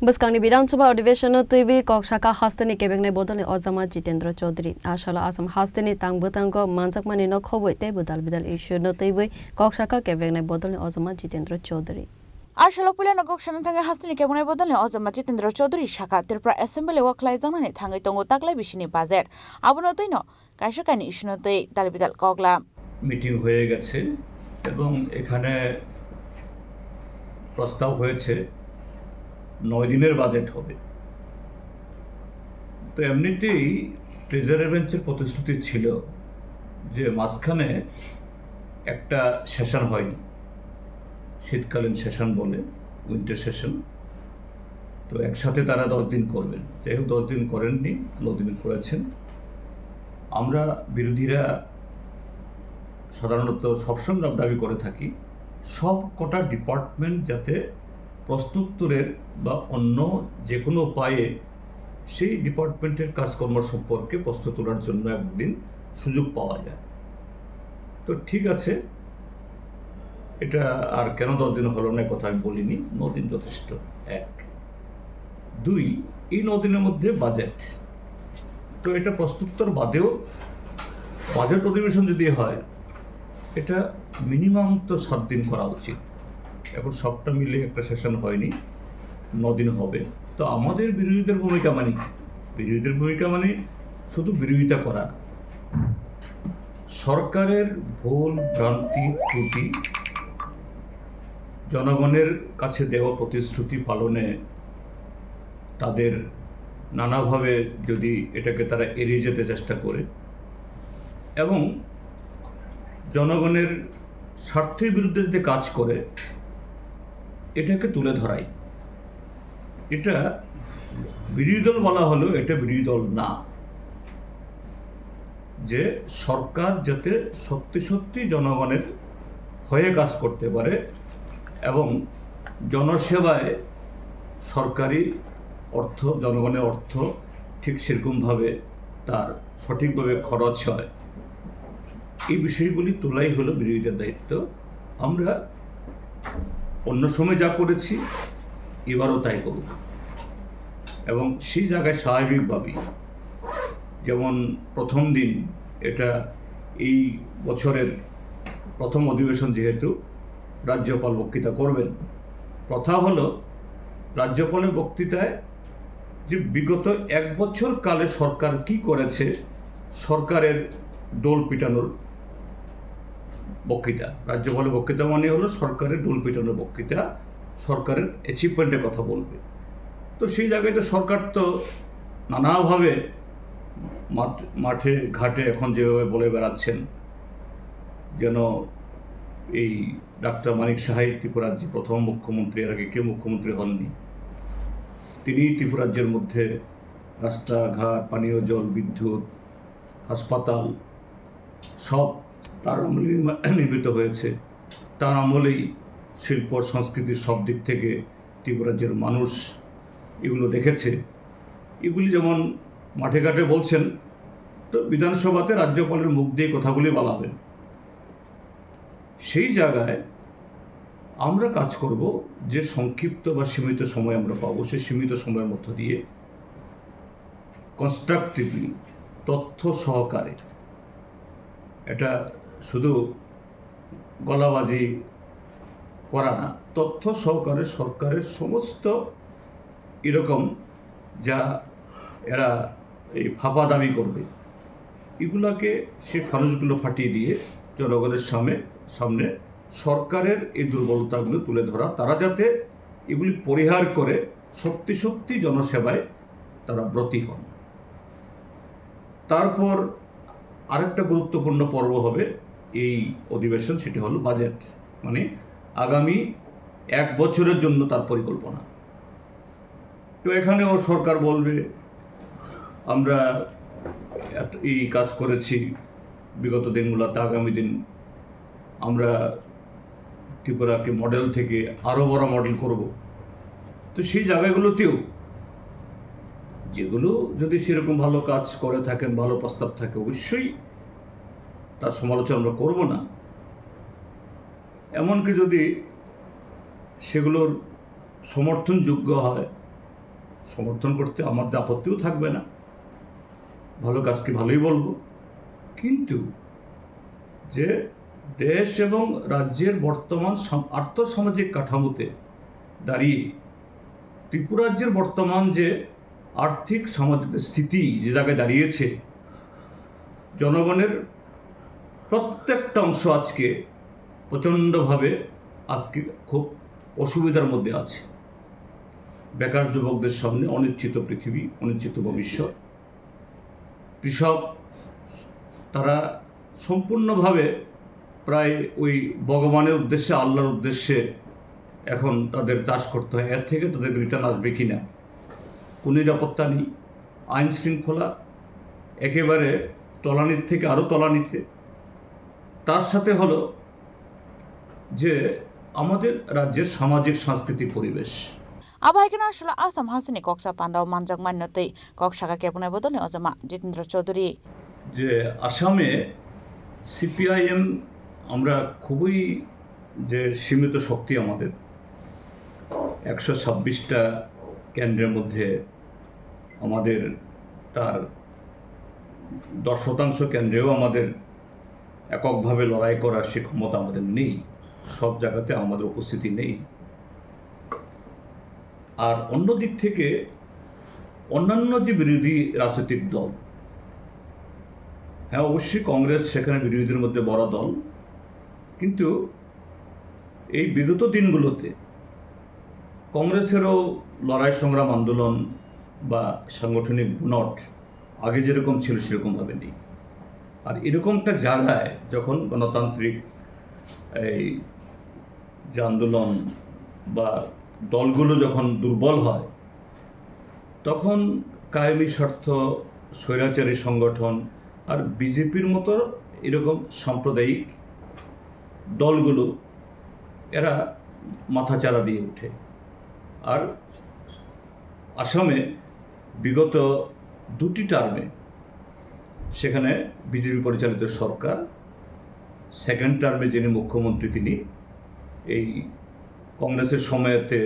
बसकांगनी विधानसभा अधिवेशन तैबी कक्षाका हास्तेनि केबेंगने बदलनि अजामा जितेंद्र चौधरी आशाला आसाम हास्तेनि तांबोतांग मानजाकमानि न खबै ते बदल बदल इशु न तैबी कक्षाका केबेंगने बदलनि अजामा जितेंद्र चौधरी आशाला पुलियानो कक्षानो थाङै हास्तेनि केबेंगने बदलनि अजामा जितेंद्र चौधरी शाखा त्रिपुरा एसेम्बली वाखलाय जांनानै थाङै तंगो तागलाय बिसिनि बाजेट आबनो तैनो कायसकानि इशु न तै दालबिदाल कगला মিটিং হয়ে গেছে এবং এখানে প্রস্তাব হয়েছে 9 দিনের বাজেট হবে। তো এমনিতেই ট্রেজারি বেঞ্চের প্রতিশ্রুতি ছিল যে মাঝখানে একটা সেশন হয়নি, শীতকালীন সেশন বলে উইন্টার সেশন, তো একসাথে তারা 10 দিন করবেন। যাই হোক 10 দিন করেননি, 9 দিন করেছেন। আমরা বিরোধীরা সাধারণত সবসময় দাবি করে থাকি সব কটা ডিপার্টমেন্ট যাতে প্রশ্নোত্তরের বা অন্য যে কোনো উপায়ে সেই ডিপার্টমেন্টের কাজকর্ম সম্পর্কে প্রশ্ন তোলার জন্য একদিন সুযোগ পাওয়া যায়। তো ঠিক আছে, এটা আর কেন 10 দিন হলো না কথা আমি বলিনি, 9 দিন যথেষ্ট। 1 2 এই 9 দিনের মধ্যে বাজেট, তো এটা প্রশ্নোত্তর বাদেও বাজেট অধিবেশন যদি হয় এটা মিনিমাম তো 7 দিন করা উচিত। এখন সবটা মিলে একটা সেশন হয়নি, 9 দিন হবে। তো আমাদের বিরোধীদের ভূমিকা মানে কি? বিরোধীদের ভূমিকা মানে শুধু বিরোধিতা করা, সরকারের ভুল ভ্রান্তি ত্রুটি জনগণের কাছে দেওয়া প্রতিশ্রুতি পালনে তাদের নানাভাবে যদি এটাকে তারা এড়িয়ে যেতে চেষ্টা করে এবং জনগণের স্বার্থের বিরুদ্ধে যদি কাজ করে এটাকে তুলে ধরাই। এটা বিরোধী দল বলা হলেও এটা বিরোধী দল না, যে সরকার যাতে সত্যি সত্যি জনগণের হয়ে কাজ করতে পারে এবং জনসেবায় সরকারি অর্থ, জনগণের অর্থ ঠিক সেরকমভাবে তার সঠিকভাবে খরচ হয়, এই বিষয়গুলি তোলাই হলো বিরোধীদের দায়িত্ব। আমরা অন্য সময় যা করেছি এবারও তাই করব এবং সেই জায়গায় স্বাভাবিকভাবেই, যেমন প্রথম দিন, এটা এই বছরের প্রথম অধিবেশন যেহেতু রাজ্যপাল বক্তৃতা করবেন, প্রথা হলো রাজ্যপালের বক্তৃতায় যে বিগত 1 বছর কালে সরকার কি করেছে সরকারের ডোল পিটানোর বক্তৃতা। রাজ্যপালের বক্তৃতা মানে হলো সরকারের ডোল পিটানোর বক্তৃতা, সরকারের অ্যাচিভমেন্টের কথা বলবে। তো সেই জায়গায় তো সরকার তো নানাভাবে মাঠে ঘাটে এখন যেভাবে বলে বেড়াচ্ছেন, যেন এই ডাক্তার মানিক সাহাই ত্রিপুরার যে প্রথম মুখ্যমন্ত্রী, এর আগে কেউ মুখ্যমন্ত্রী হননি, তিনি ত্রিপুরাজ্যের মধ্যে রাস্তাঘাট, পানীয় জল, বিদ্যুৎ, হাসপাতাল সব তার আমলেই নির্মিত হয়েছে। তার আমলেই শিল্প সংস্কৃতির সব দিক থেকে ত্রিপুরাজ্যের মানুষ এগুলো দেখেছে। এগুলি যেমন মাঠে ঘাটে বলছেন, তো বিধানসভাতে রাজ্যপালের মুখ দিয়ে কথাগুলি বলাবেন। সেই জায়গায় আমরা কাজ করব যে সংক্ষিপ্ত বা সীমিত সময় আমরা পাবো, সেই সীমিত সময়ের মধ্য দিয়ে কনস্ট্রাকটিভলি তথ্য সহকারে, এটা শুধু গলাবাজি করা না, তথ্য সহকারে সরকারের সমস্ত এরকম যা এরা এই ফাঁপা দাবি করবে এগুলাকে সেই ফানুসগুলো ফাটিয়ে দিয়ে জনগণের সামনে সরকারের এই দুর্বলতাগুলো তুলে ধরা, তারা যাতে এগুলি পরিহার করে সত্যি সত্যি জনসেবায় তারা ব্রতী হন। তারপর আরেকটা গুরুত্বপূর্ণ পর্ব হবে এই অধিবেশন, সেটি হলো বাজেট, মানে আগামী 1 বছরের জন্য তার পরিকল্পনা। তো এখানেও সরকার বলবে আমরা এই কাজ করেছি বিগত দিনগুলোতে, আগামী দিন আমরা ত্রিপুরাকে মডেল থেকে আরও বড় মডেল করব। তো সেই জায়গাগুলোতেও যেগুলো যদি সেরকম ভালো কাজ করে থাকেন, ভালো প্রস্তাব থাকে, অবশ্যই তার সমালোচনা আমরা করব না। এমনকি যদি সেগুলোর সমর্থনযোগ্য হয় সমর্থন করতে আমাদের আপত্তিও থাকবে না, ভালো কাজকে ভালোই বলবো। কিন্তু যে দেশ এবং রাজ্যের বর্তমান আর্থসামাজিক কাঠামোতে দাঁড়িয়ে ত্রিপুরা রাজ্যের বর্তমান যে আর্থিক সামাজিক স্থিতি যে জায়গায় দাঁড়িয়েছে, জনগণের প্রত্যেকটা অংশ আজকে প্রচণ্ডভাবে আজকে খুব অসুবিধার মধ্যে আছে। বেকার যুবকদের সামনে অনিশ্চিত পৃথিবী, অনিশ্চিত ভবিষ্যৎ। কৃষক তারা সম্পূর্ণভাবে প্রায় ওই ভগবানের উদ্দেশ্যে, আল্লাহর উদ্দেশ্যে এখন তাদের চাষ করতে হয়। এর থেকে তাদের রিটার্ন আসবে কি না কোনো নিরাপত্তা নেই। আইন শৃঙ্খলা একেবারে তলানির থেকে আরও তলানিতে। তার সাথে হলো যে আমাদের রাজ্যের সামাজিক সাংস্কৃতিক পরিবেশ। আবহাওয়া আসলে আসাম হাসিনি কক্সা পান্ডাও মানজাক মান্যতেই কক্সাকা কেবনায় বদলে অজামা জিতেন্দ্র চৌধুরী। যে আসামে সিপিআইএম আমরা খুবই যে সীমিত শক্তি আমাদের, 126টা কেন্দ্রের মধ্যে আমাদের তার 10% কেন্দ্রেও আমাদের এককভাবে লড়াই করার সে ক্ষমতা আমাদের নেই, সব জায়গাতে আমাদের উপস্থিতি নেই। আর অন্য দিক থেকে অন্যান্য যে বিরোধী রাজনৈতিক দল, হ্যাঁ অবশ্যই কংগ্রেস সেখানে বিরোধীদের মধ্যে বড় দল, কিন্তু এই বিগত দিনগুলোতে কংগ্রেসেরও লড়াই সংগ্রাম আন্দোলন বা সাংগঠনিক বুনট আগে যেরকম ছিল সেরকমভাবে নেই। আর এরকমটা জায়গায় যখন গণতান্ত্রিক এই যে আন্দোলন বা দলগুলো যখন দুর্বল হয়, তখন কায়েমি স্বার্থ, স্বৈরাচারী সংগঠন আর বিজেপির মতো এরকম সাম্প্রদায়িক দলগুলো এরা মাথাচাড়া দিয়ে ওঠে। আর আসামে বিগত 2টি টার্মে সেখানে বিজেপি পরিচালিত সরকার, সেকেন্ড টার্মে যিনি মুখ্যমন্ত্রী তিনি এই কংগ্রেসের সময়তে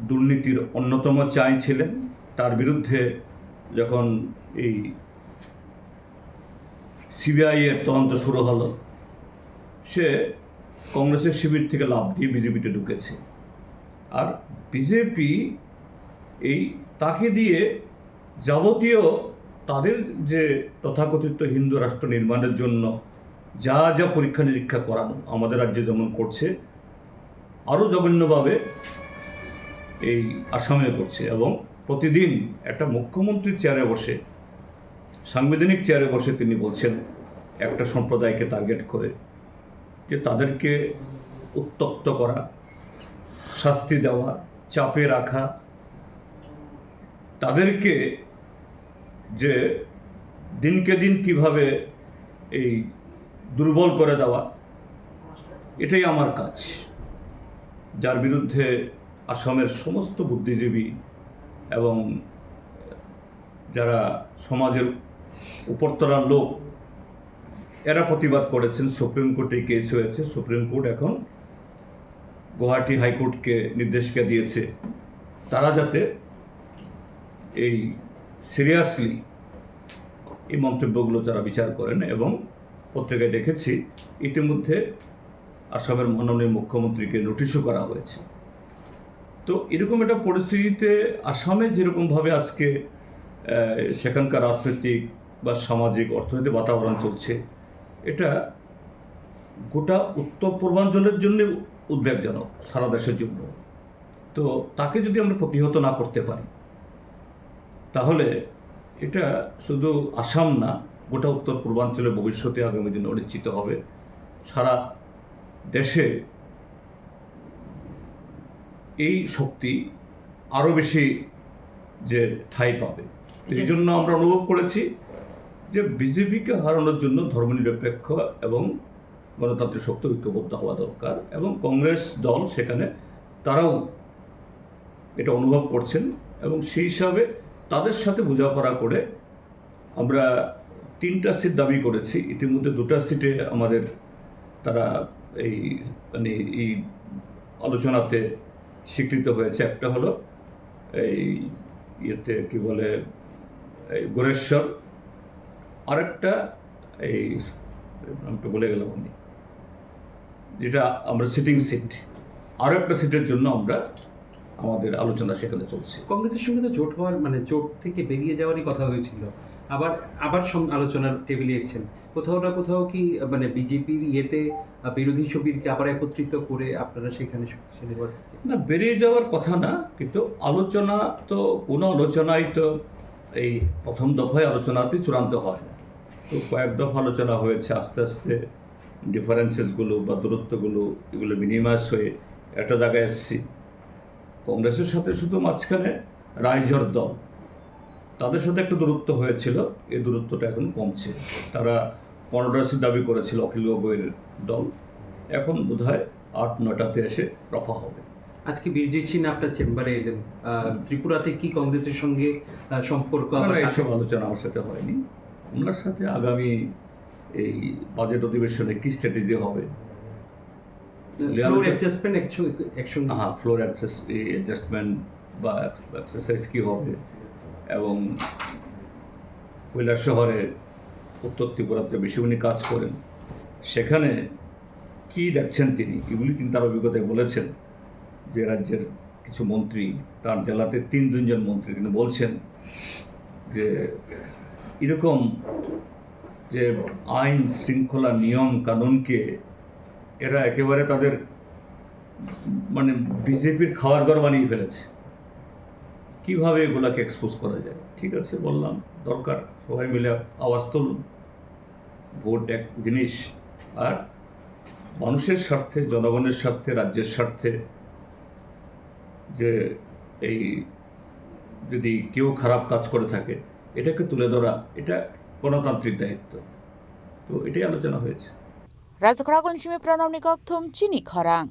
দুর্নীতির অন্যতম চাই ছিলেন। তার বিরুদ্ধে যখন এই সিবিআইয়ের তদন্ত শুরু হলো, সে কংগ্রেসের শিবির থেকে লাফ দিয়ে বিজেপিতে ঢুকেছে। আর বিজেপি এই তাকে দিয়ে যাবতীয় তাদের যে তথাকথিত হিন্দু রাষ্ট্র নির্মাণের জন্য যা যা পরীক্ষা নিরীক্ষা করানো আমাদের রাজ্যে যেমন করছে, আরও জঘন্যভাবে এই আসামে করছে। এবং প্রতিদিন একটা মুখ্যমন্ত্রীর চেয়ারে বসে, সাংবিধানিক চেয়ারে বসে তিনি বলছেন একটা সম্প্রদায়কে টার্গেট করে যে তাদেরকে উত্তপ্ত করা, শাস্তি দেওয়া, চাপে রাখা, তাদেরকে যে দিনকে দিন কিভাবে এই দুর্বল করে দেওয়া, এটাই আমার কাজ। যার বিরুদ্ধে আসামের সমস্ত বুদ্ধিজীবী এবং যারা সমাজের উপরতলার লোক এরা প্রতিবাদ করেছেন। সুপ্রিম কোর্টে কেস হয়েছে, সুপ্রিম কোর্ট এখন গুয়াহাটি হাইকোর্টকে নির্দেশিকা দিয়েছে তারা যাতে এই সিরিয়াসলি এই মন্তব্যগুলো যারা বিচার করেন। এবং পত্রিকায় দেখেছি ইতিমধ্যে আসামের মাননীয় মুখ্যমন্ত্রীকে নোটিশও করা হয়েছে। তো এরকম একটা পরিস্থিতিতে আসামে যেরকমভাবে আজকে সেখানকার রাজনৈতিক বা সামাজিক অর্থনৈতিক বাতাবরণ চলছে, এটা গোটা উত্তর পূর্বাঞ্চলের জন্য উদ্বেগজনক, সারা দেশের জন্য। তো তাকে যদি আমরা প্রতিহত না করতে পারি, তাহলে এটা শুধু আসাম না, গোটা উত্তর পূর্বাঞ্চলের ভবিষ্যতে আগামী দিনে অনিশ্চিত হবে। সারা দেশে এই শক্তি আরও বেশি যে ঠাঁই পাবে। এই জন্য আমরা অনুভব করেছি যে বিজেপিকে হারানোর জন্য ধর্মনিরপেক্ষ এবং গণতান্ত্রিক শক্তি ঐক্যবদ্ধ হওয়া দরকার। এবং কংগ্রেস দল সেখানে তারাও এটা অনুভব করছেন এবং সেই হিসাবে তাদের সাথে বোঝাপড়া করে আমরা 3টা সিট দাবি করেছি। ইতিমধ্যে 2টা সিটে আমাদের তারা এই মানে এই আলোচনাতে স্বীকৃত হয়েছে। একটা হলো এই ইয়েতে কি বলে এই গোরেশ্বর, আরেকটা এই নামটা বলে গেলাম আমি, যেটা আমরা সিটিং সিট, আরও একটা সিটের জন্য আমরা আমাদের আলোচনা সেখানে চলছে। কংগ্রেসের সঙ্গে তো জোট হওয়ার মানে জোট থেকে বেরিয়ে যাওয়ারই কথা হয়েছিল, আবার আবার আলোচনার টেবিলে এসেছেন। কোথাও না কোথাও কি মানে বিজেপির ইয়েতে বিরোধী শিবিরকে আবার একত্রিত করে আপনারা সেখানে শক্তিশালী হওয়ার? না, বেরিয়ে যাওয়ার কথা না, কিন্তু আলোচনা তো কোনো আলোচনাই তো এই প্রথম দফায় আলোচনাতেই চূড়ান্ত হয় না। তো কয়েক দফা আলোচনা হয়েছে, আস্তে আস্তে ডিফারেন্সেসগুলো বা দূরত্বগুলো এগুলো মিনিমাইজ হয়ে একটা জায়গায় এসেছি। কংগ্রেসের সাথে শুধু মাঝখানে রাইজর দল, তাদের সাথে একটু দূরত্ব হয়েছিল, এই দূরত্বটা এখন কমছে। তারা 15টা সিট দাবি করেছিল অখিল গগৈয়ের দল, এখন বোধহয় 8-9টাতে এসে রফা হবে। আজকে বীরজিৎ সিং আপনার চেম্বারে এলেন, ত্রিপুরাতে কি কংগ্রেসের সঙ্গে সম্পর্ক? এইসব আলোচনা আমার সাথে হয়নি। ওনার সাথে আগামী এই বাজেট অধিবেশনে কি স্ট্র্যাটেজি হবে, ফ্লোর অ্যাডজাস্টমেন্ট একসঙ্গে, হ্যাঁ, ফ্লোর অ্যাডজাস্টমেন্ট বা এক্সারসাইজ কী হবে, এবং কৈলাস শহরে উত্তর ত্রিপুরাতে বেশি উনি কাজ করেন, সেখানে কি দেখছেন তিনি, এগুলি তিনি তার অভিজ্ঞতায় বলেছেন যে রাজ্যের কিছু মন্ত্রী, তার জেলাতে 3-3 মন্ত্রী তিনি বলছেন যে এরকম যে আইন শৃঙ্খলা নিয়ম কানুনকে এরা একেবারে তাদের মানে বিজেপির খাওয়ার ঘর বানিয়ে ফেলেছে, কীভাবে এগুলাকে এক্সপোজ করা যায়। ঠিক আছে, বললাম দরকার সবাই মিলে আওয়াজ তুলুন, ভোট এক জিনিস, আর মানুষের স্বার্থে, জনগণের স্বার্থে, রাজ্যের স্বার্থে যে এই যদি কেউ খারাপ কাজ করে থাকে এটাকে তুলে ধরা, এটা গণতান্ত্রিক দায়িত্ব। তো এটাই আলোচনা হয়েছে। রাজখরা গণসীমে প্রণব নিকক থুম চিনি খরাং।